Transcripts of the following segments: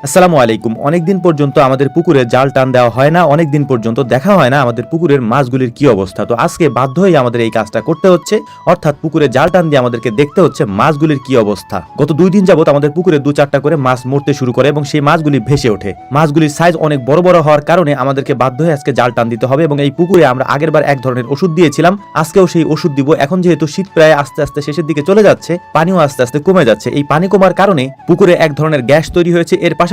আসসালামু আলাইকুম। অনেকদিন পর্যন্ত আমাদের পুকুরে জাল টান দেওয়া হয় না, অনেকদিন পর্যন্ত দেখা হয় না আমাদের পুকুরের মাছগুলির কি অবস্থা। তো আজকে বাধ্য হয়ে আমাদের এই কাজটা করতে হচ্ছে, অর্থাৎ পুকুরে জাল টান দিয়ে আমাদেরকে দেখতে হচ্ছে মাছগুলির কি অবস্থা। গত 2 দিন যাবত আমাদের পুকুরে 2-4টা করে মাছ মরতে শুরু করে এবং সেই মাছগুলি ভেসে ওঠে। মাছগুলির সাইজ অনেক বড় বড় হওয়ার কারণে আমাদেরকে বাধ্য হয়ে আজকে জাল টান দিতে হবে এবং এই পুকুরে আমরা আগেরবার এক ধরনের ওষুধ দিয়েছিলাম, আজকেও সেই ওষুধ দিব। এখন যেহেতু শীত প্রায় আস্তে আস্তে শেষের দিকে চলে যাচ্ছে, পানিও আস্তে আস্তে কমে যাচ্ছে। এই পানি কমার কারণে পুকুরে এক ধরনের গ্যাস তৈরি হয়েছে, এর পাশাপাশি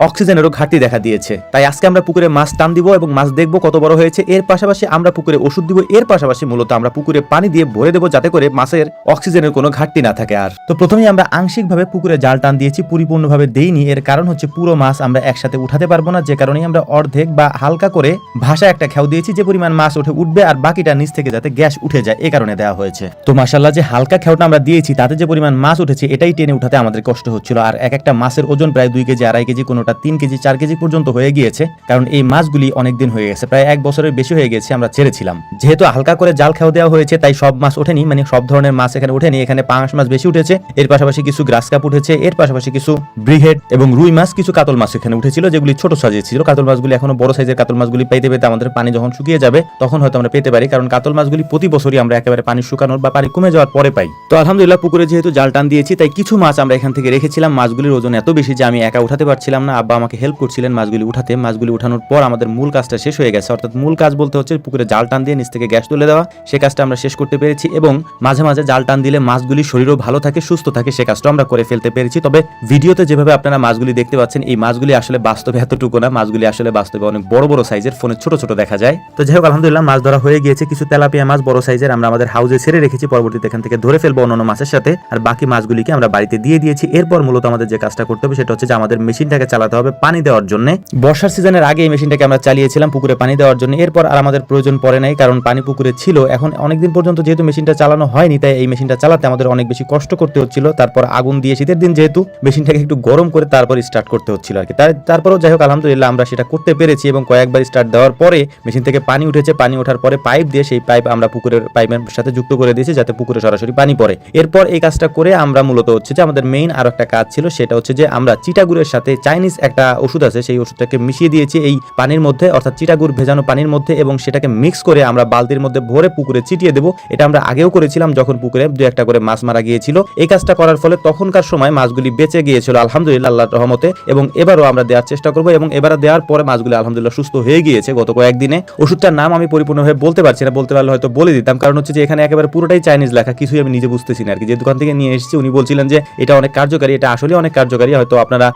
অক্সিজেনেরও ঘাটতি দেখা দিয়েছে। তাই আজকে আমরা পুকুরে মাছ টান দিব এবং মাছ দেখবো কত বড় হয়েছে। এর পাশাপাশি আমরা পুকুরে ওষুধ দিব, এর পাশাপাশি মূলত আমরা পুকুরে পানি দিয়ে ভরে দেবো যাতে করে মাছের অক্সিজেনের কোনো ঘাটতি না থাকে। আর তো প্রথমেই আমরা আংশিকভাবে পুকুরে জাল টান দিয়েছি, পরিপূর্ণভাবে দেইনি। এর কারণ হচ্ছে পুরো মাছ আমরা একসাথে উঠাতে পারবো না, যে কারণে আমরা অর্ধেক বা হালকা করে ভাষা একটা খেউ দিয়েছি, যে পরিমাণ মাছ উঠবে আর বাকিটা নিচ থেকে যাতে গ্যাস উঠে যায় এই কারণে দেওয়া হয়েছে। তো মাশাআল্লাহ যে হালকা খেউটা আমরা দিয়েছি তাতে যে পরিমাণ মাছ উঠেছে এটাই টেনে উঠাতে আমাদের কষ্ট হচ্ছিল। আর এক একটা মাছের ওজন প্রায় 2 কেজি, 2.5 কেজি, কোনোটা 3 কেজি, 4 কেজি পর্যন্ত হয়ে গিয়েছে, কারণ এই মাছগুলি অনেকদিন হয়ে গেছে, প্রায় 1 বছরের বেশি হয়ে গেছে আমরা ছেড়েছিলাম। যেহেতু হালকা করে জাল খেউ দেওয়া হয়েছে তাই সব মাছ ওঠেনি, মানে সব ধরনের মাছ এখানে ওঠেনি। এখানে পাঙাশ মাছ বেশি উঠেছে, এর পাশাপাশি কিছু গ্রাস কাপ উঠেছে, এর পাশাপাশি কিছু ব্রিগেড এবং রুই মাছ, কিছু কাতল মাছ এখানে উঠেছিল যেগুলি ছোট সাইজের ছিল। কাতল মাছগুলি এখনো বড় সাইজের কাতল মাছগুলি পেতে পেতে আমাদের পানি যখন শুকিয়ে যাবে তখন হয়তো আমরা পেতে পারি, কারণ কাতল মাছগুলি প্রতি বছরই আমরা একেবারে পানি শুকানোর বা পানি কমে যাওয়ার পরে পাই। তো আলহামদুলিল্লাহ পুকুরে যেহেতু জাল টান দিয়েছি তাই কিছু মাছ আমরা এখান থেকে রেখেছিলাম। মাছগুলির ওজন এত বেশি যে আমি একা উঠাতে পারছিলাম না, আব্বা আমাকে হেল্প করছিলেন মাছগুলি উঠাতে। মাছগুলি উঠানোর পর আমাদের মূল কাজটা শেষ হয়ে গেছে, অর্থাৎ মূল কাজ বলতে হচ্ছে পুকুরে জাল টান দিয়ে নিচ থেকে গ্যাস তুলে দেওয়া, সে কাজটা আমরা শেষ করতে পেরেছি। এবং মাঝে মাঝে জাল টান দিলে মাছগুলি শরীরও ভালো থাকে, সুস্থ থাকে, সে কাজটা আমরা করে ফেলতে পেরেছি। তবে ভিডিওতে যেভাবে আপনারা মাছগুলি দেখতে পাচ্ছেন এই মাছগুলি আসলে বাস্তবে এতটুকু না, মাছগুলি আসলে বাস্তবে অনেক বড় বড় সাইজের, ফোনে ছোট ছোট দেখা যায়। তো যাই হোক আলহামদুলিল্লাহ মাছ ধরা হয়ে গিয়েছে। কিছু তেলাপিয়া মাছ বড় সাইজের আমরা আমাদের হাউজে ছেড়ে রেখেছি, পরবর্তীতে এখান থেকে ধরে ফেলবো অন্যান্য মাছের সাথে। আর বাকি মাছগুলিকে আমরা বাড়িতে দিয়ে দিয়েছি। এরপর মূলত আমাদের যে কাজটা করতে হবে সেটা হচ্ছে যে আমাদের মেশিনটাকে চালাতে হবে পানি দেওয়ার জন্য। বর্ষার সিজনের আগে এই মেশিনটাকে আমরা চালিয়েছিলাম পুকুরে পানি দেওয়ার জন্য, এরপর আর আমাদের প্রয়োজন পড়ে নাই, কারণ পানি পুকুরে ছিল। এখন অনেকদিন পর্যন্ত যেহেতু মেশিনটা চালানো হয়নি তাই এই মেশিনটা চালাতে আমাদের অনেক বেশি কষ্ট করতে হচ্ছিল। তারপর আগুন দিয়ে শীতের দিন যেহেতু মেশিনটাকে একটু গরম করে তারপর স্টার্ট করতে হচ্ছিল আর কি। তারপরও যাই হোক আলহামদুলিল্লাহ আমরা সেটা করতে পেরেছি এবং কয়েকবার স্টার্ট দেওয়ার পরে মেশিন থেকে পানি উঠেছে। পানি ওঠার পরে পাইপ দিয়ে সেই পাইপ আমরা পুকুরের পাইপের সাথে যুক্ত করে দিয়েছি যাতে পুকুরে সরাসরি পানি পড়ে। এরপর এই কাজটা করে আমরা মূলত হচ্ছে যে আমাদের মেইন আরো একটা কাজ ছিল, সেটা হচ্ছে যে আমরা চিটাগুড়ের সাথে চাইনিজ একটা ওষুধ আছে সেই ওষুধটাকে মিশিয়ে দিয়েছি এই পানির মধ্যে, অর্থাৎ চিটাগুড় ভেজানো পানির মধ্যে, এবং সেটাকে মিক্স করে আমরা বালতির মধ্যে ভরে পুকুরে ছিটিয়ে দেবো। এটা আমরা আগেও করেছিলাম যখন পুকুরে 2-1টা করে মাছ মারা গিয়েছিল। এই কাজটা করার ফলে তখনকার সময় মাছগুলি বেঁচে গিয়েছিল আলহামদুলিল্লাহ আল্লাহর রহমতে, এবং এবারও আমরা দেওয়ার চেষ্টা করবো। এবং এবারে দেওয়ার পরে মাছগুলি আলহামদুলিল্লাহ সুস্থ হয়ে গিয়েছে গত কয়েকদিনে। ওষুধটার নাম আমি পরিপূর্ণভাবে বলতে পারছি না, বলতে পারলে হয়তো বলে দিতাম, কারণ হচ্ছে যে এখানে একেবারে পুরোটাই চাইনিজ লেখা, কিছুই আমি নিজে বুঝতেছি না আর কি। যে দোকান থেকে নিয়ে এসেছি উনি বলছিলেন যে এটা অনেক কার্যকারী, এটা আসলে অনেক কার্যকারী, হয়তো আপনারা